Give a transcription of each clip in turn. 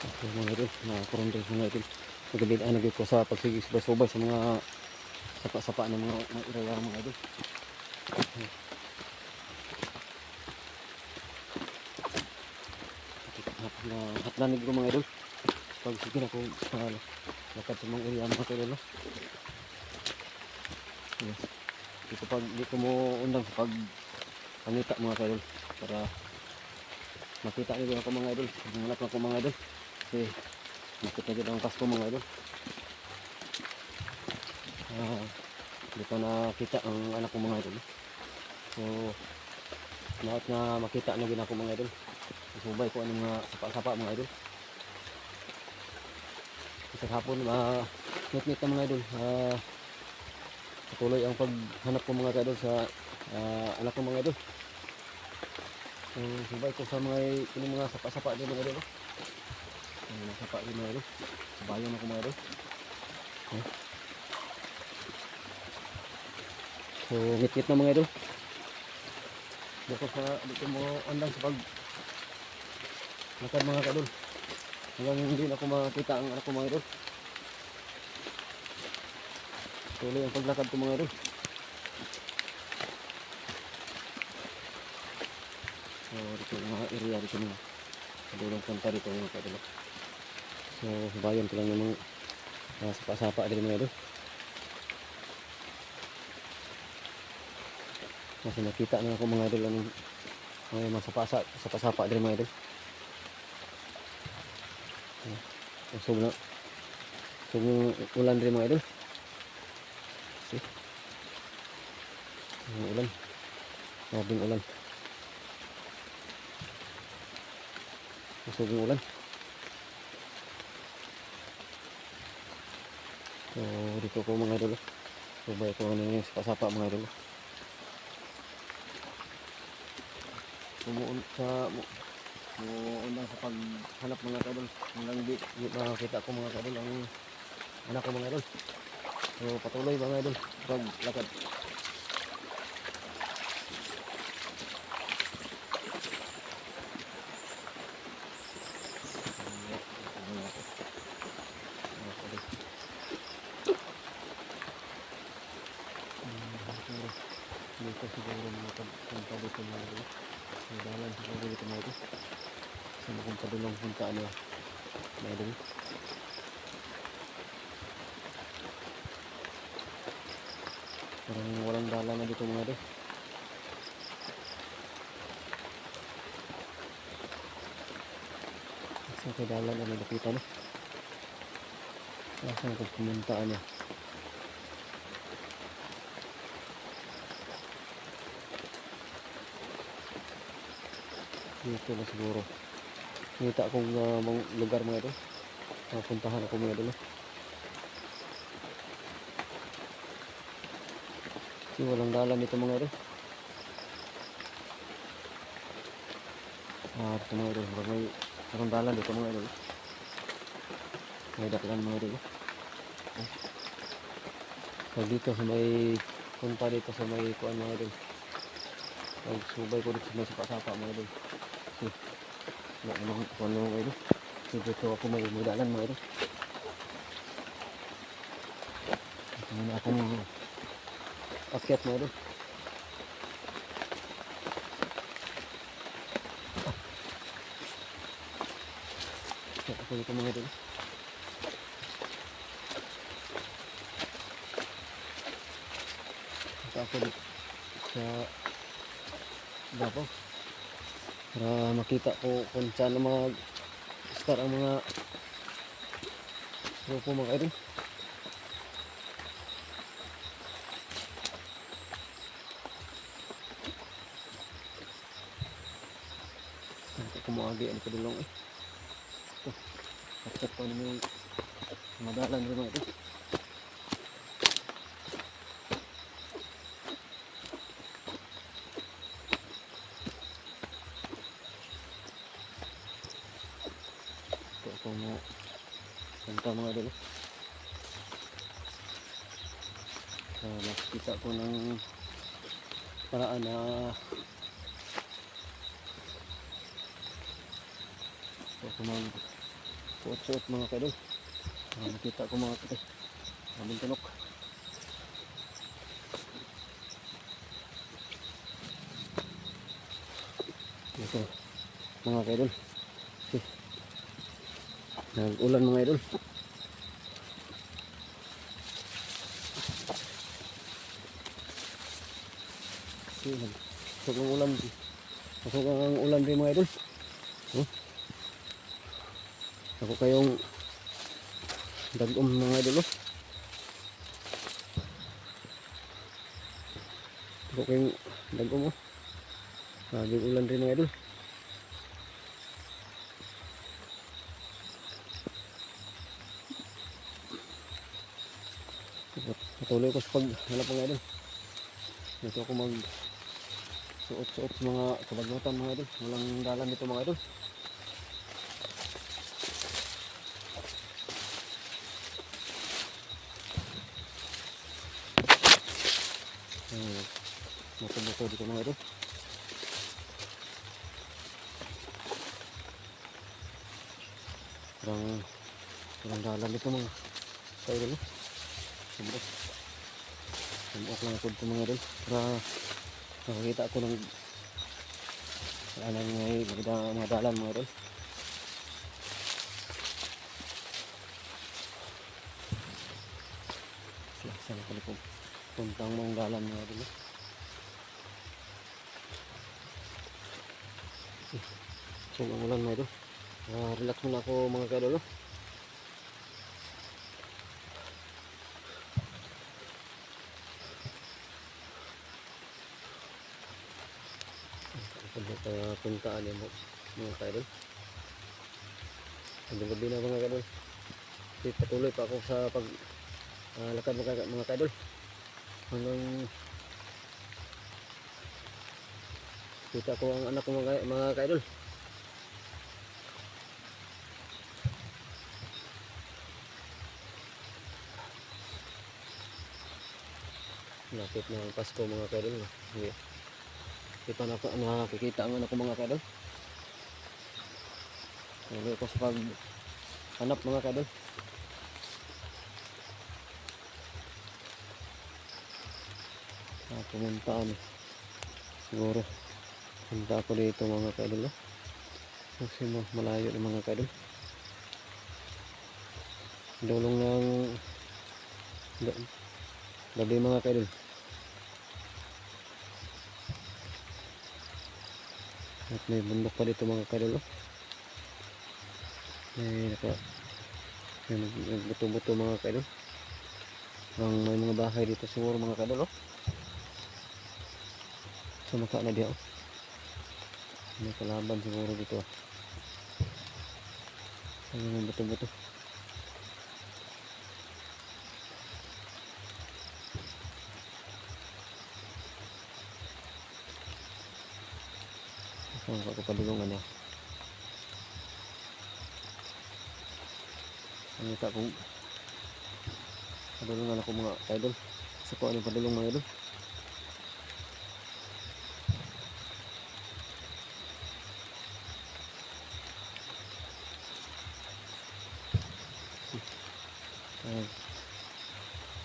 Okay, mga idol, nakakurong din mga idol. Nagabidaan na ko sa pagsigisubay-subay sa mga sapa-sapa ng mga iraya mga idol. Hatlanig ko mga idol. Pag sige na kung lakad sa mga iraya mga idol. Yes. Dito mo undang sa pangita mga idol. Para makita niyo ako mga idol. Mangalap ako mga idol. Kasi makita niyo ang pasko mga idol. Hindi ko nakita ang anak ko mga idol. So lahat na makita na gina ko mga idol. Subay ko ang mga sapa-sapa mga idol. Sa hapon nit-nit na mga idol. Patuloy ang paghanap ko mga idol sa anak ko mga idol. So subay ko sa mga sapa-sapa din mga idol. Mga sapa din mga idol. Sabayan ako mga idol. So nit-nit na mga idol. Dito mo andang sa lakad mga idol. Hanggang hindi na ako makita ang anak ko mga idol. Tuloy ang paglakad ko mga idol. So dito yung mga area dito mga kadulang kanta dito mga idol. So sabayan ko lang ng mga sapa-sapa din mga idol. Kasi nakita na ako mga idol ang mga sapa-sapa din mga idol. Usog yung ulan rin mga idol. See? Yung ulan. Mabing ulan. Usog yung ulan. So dito ko mga idol. Subay ko yung sapa-sapa mga idol. Unang sa paghanap mga idol. Hanggang di makakita ko mga idol ang anak ko mga idol. So patuloy mga idol paglakad. Dito siguro mga punta dito mga idol. Dalan siguro dito mga idol. Sama kong padulong punta mga idol. Parang walang dalan na dito mga idol. Sa dalan na nakita na. Saan ko pumuntaan niya. Dito na siguro. Nakita akong lugar mga idol. Puntahan ako mga idol. Kasi walang dalan dito mga idol. Ito mga idol. Walang dalan dito mga idol. May dakilan mga idol. Pag dito sa may punta dito sa may kuan mga idol. Pag subay ko dito sa may sapa-sapa mga idol. Wala namang kuan mga idol. Dito ako may dalan mga idol. Ito muna akong akyat mga idol. Akyat ako dito mga idol. Ako dito sa Davao para makita ko kung saan mag-start ang mga grupo mga idol. Ito kumagi ang kadulong ito at pa naman madalan rin mga idol. Kung punta mga idol. Nakikita ko ng paraan na Suot-suot mga kaidol. Makikita ko mga kaidol. Maraming tunok. Ito mga kaidol. Nag-ulan mga idol. Pasok ang ulan. Pasok ang ulan din mga idol. Ako kayong dagom mga idol. Ako kayong dagom. Naging ulan din mga idol. Patuloy ko sa paghanap mga idol. Dito ako mag suot-suot sa mga kabagnutan mga idol. Walang dalan dito mga idol. Moto-moto dito mga idol. Walang dalan dito mga idol. Sumok lang ako dito mga idol. Para nakakita ako ng mga dalan mga idol. Saan ako na puntang mga dalan mga idol. So ang ulan mga idol. Relax muna ako mga kaidol. Kaya puntaan yan mga kaidol. Hanggang gabi na mga kaidol. Patuloy pa ako sa paglakad mga kaidol. Hanggang kita ko ang anak ko mga kaidol. Lapit na ang Pasko mga kaidol. Kita na ako nakikita ang anak ko mga kaidol. Tuloy ko sa paghanap mga kaidol. Pumuntaan siguro. Punta ako dito mga kaidol. Kasi malayo ng mga kaidol. Dulong ng gabi mga kaidol. At may bundok pa dito mga kaidol. May nagbuto-buto mga kaidol. May mga bahay dito siguro mga kaidol. Sa maka na diya. May kalaban siguro dito. May buto-buto. Saan ako padulungan niya? Nakita kong padulungan ako mga kaidol. Sa ko ano padulong mga idol.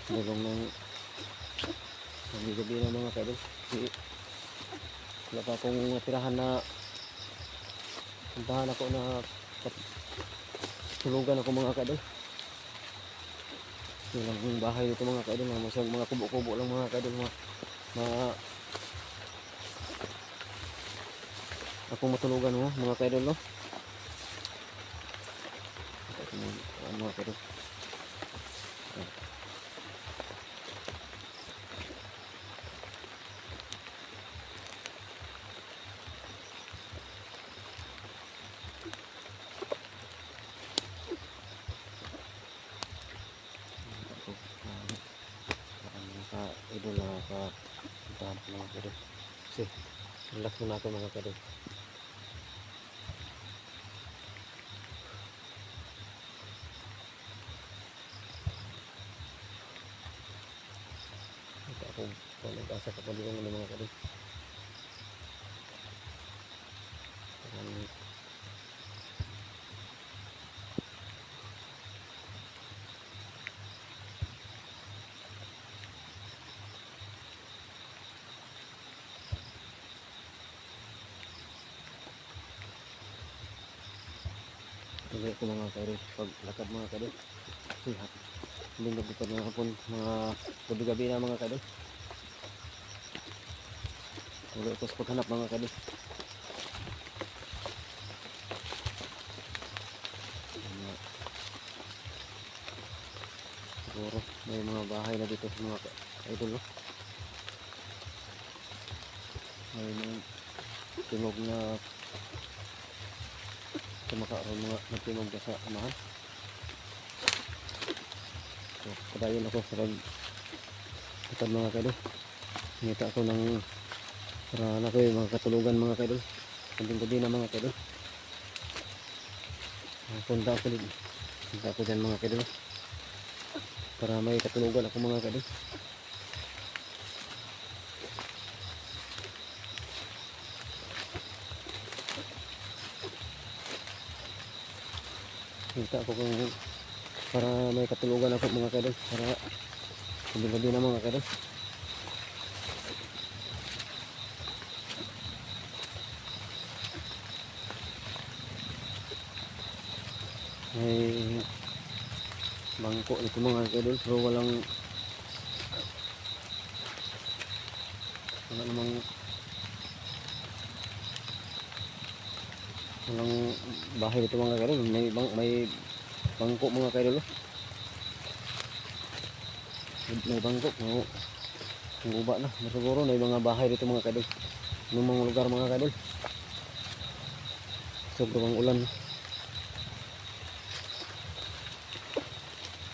Padulong ng gabi-gabi na mga kaidol. Wala pa akong tirahan na puntahan ako na tulugan ako mga kaidol. Walang bahay dito mga kaidol. Mga kubo-kubo lang mga kaidol. Akong matulugan mga kaidol. Mga kaidol. Idol na puntahan ko mga kaidol. Kasi relax muna ako mga kaidol. Ito ako nag-asa ka palibang ng mga kaidol. Tuloy ko mga kaidol, paglakad mga kaidol. Sihat. Hindi nagbukat mga hapon, mga gabi-gabi na mga kaidol. Tuloy ko sa paghanap mga kaidol. Siguro may mga bahay na dito sa mga kaidol, no? May mga tinog na kumakaroon mga nagtinog ka sa amahan. So, padayon ako sa pagkatad mga kaidol. Ngita ako ng para na ko yung mga katulugan mga kaidol. Kanting gabi na mga kaidol. Punta ako dito. Punta ako dyan mga kaidol. Para may katulugan ako mga kaidol. Kita ako kung para may katulugan ako mga kaidol, para gabi-gabi na mga kaidol. May bangko nito mga kaidol, pero wala namang walang bahay dito mga kaidol. May bangko mga kaidol. May bangko, ang guba na. Siguro may mga bahay dito mga kaidol. Yung mga lugar mga kaidol. Sobrang ulan.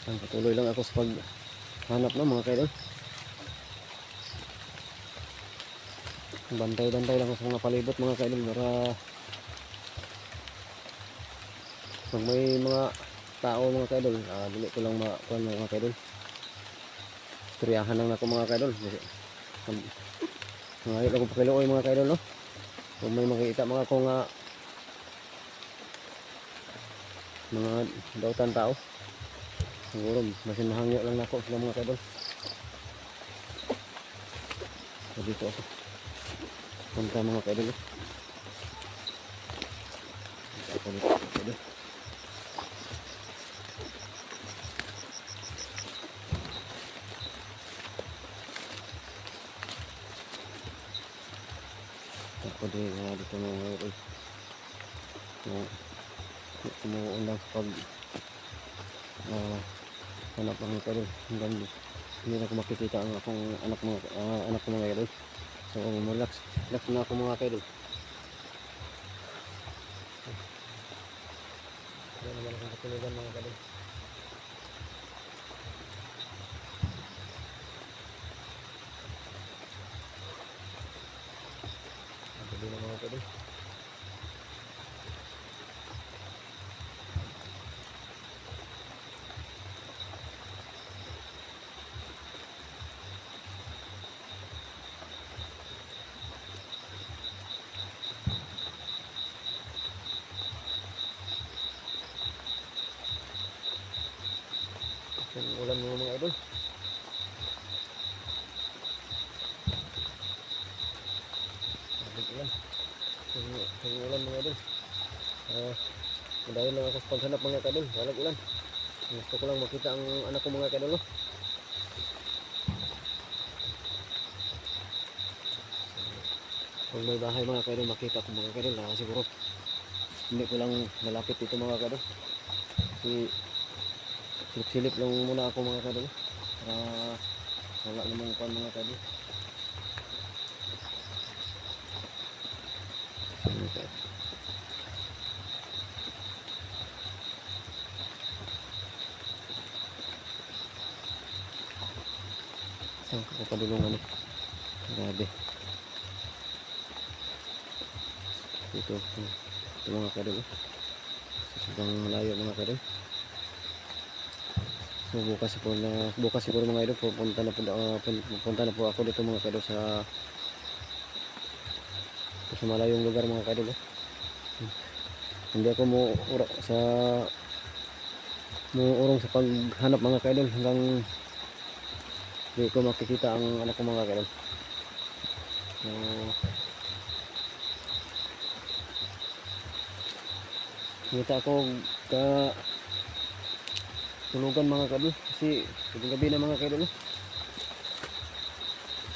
Ang patuloy lang ako sa paghanap na mga kaidol. Bantay-bantay lang ako sa mga palibot mga kaidol para pag may mga tao mga kaidol, dili ko lang makuha mga kaidol. Istoryahan lang ako mga kaidol. Ngayon ako pakiluoy mga kaidol, no? Kung may makikita mga ko nga mga dautan tao, siguro masin mahangyo lang ako sila mga kaidol. So dito ako punta mga kaidol. Ako dito mga kaidol. Ako dito mga kaidol. Umuulang pag hanap mga kaidol. Hanggang hindi na ko makikita ang akong anak ko mga kaidol. So relax na ako mga kaidol. Wala naman akong katulugan mga kaidol. Gabi na mga kaidol. Ulan mga idol. Ulan. Ulan mga idol. Dahil lang ako sa paghanap mga idol. Walang ulan. Gusto ko lang makita ang anak ko mga idol. Kung may bahay mga idol, makita ko mga idol. Siguro hindi ko lang malapit dito mga idol. Kasi silip-silip lang muna ako mga idol. Para wala namang pan mga idol. Saan ko padulungan grabe ito mga kadol. Sobrang malayo mga kadol. So bukas siguro mga idol punta na po ako dito mga kadol sa malayong lugar mga kadol. Hindi ako muurong sa paghanap mga kadol hanggang hindi ko makikita ang anak ko mga kadol. So Ngita ako ka tulugan mga kaidol kasi gabi na mga kaidol.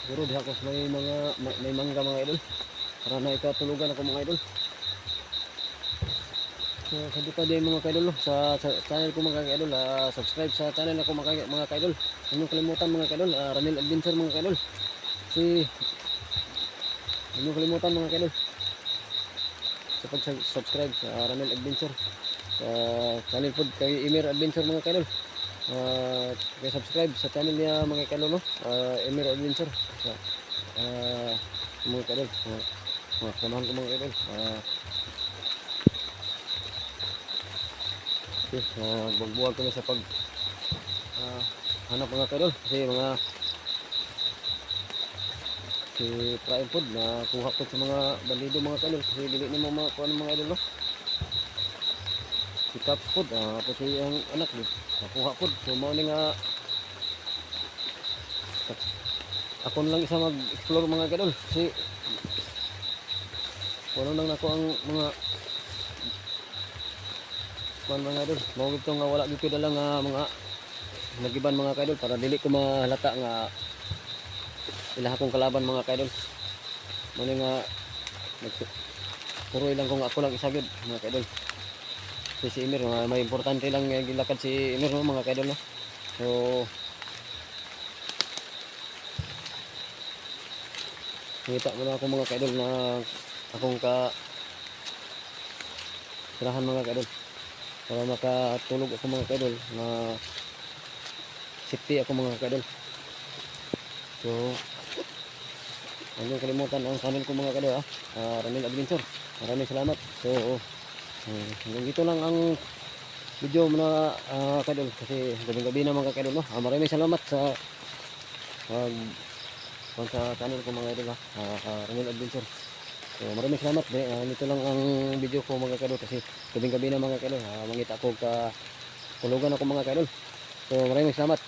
Siguro diha ko sa may mangga mga idol. Para na ikatulugan ako mga idol. So, sabi pa din mga kaidol sa channel ko mga kaidol, subscribe sa channel ako mga kaidol. Huwag niyong kalimutan mga kaidol, Ranel Adventure mga kaidol. Si huwag niyong kalimutan mga kaidol sa pag-subscribe sa Ranel Adventure. Sa channel po kay Emir Adventure mga kaidol. Kaya subscribe sa channel niya mga kaidol no. Emir Adventure. Sa mga kaidol, mga kasamahan ko mga kaidol. Okay, magbubuwag kami sa pag hanap mga kaidol kasi mga si Prime Food na kuha ko sa mga bandido mga kaidol kasi dili nimo mga kuha mga idol no. Si Caps Food tapos yung anak ni nakuha food so mao ni nga ako lang isa mag-explore mga kaidol kasi wala nang nako ang mga mga idol mao gito nga wala gito dalang mga nagiban mga kaidol para dili ko mahalata nga ila akong kalaban mga kaidol mao nga puro ilang kung ako lang isagid mga kaidol si Emir may importante lang gilakad si Emir no mga kaidol no. So kita mo na ako mga kaidol na akong tirahan mga kaidol para makatulog ako mga kaidol na safety ako mga kaidol. So huwag niyong kalimutan ang channel ko mga kaidol Ranel Adventure. Maraming salamat. So hanggang dito lang ang video mga kaidol kasi gabi na mga kaidol no. Maraming salamat sa sa channel ko mga kaidol Ranel Adventure. So maraming salamat. Nito lang ang video ko mga kaidol kasi gabi na mga kaidol mangita ko tulugan ako mga kaidol. So maraming salamat.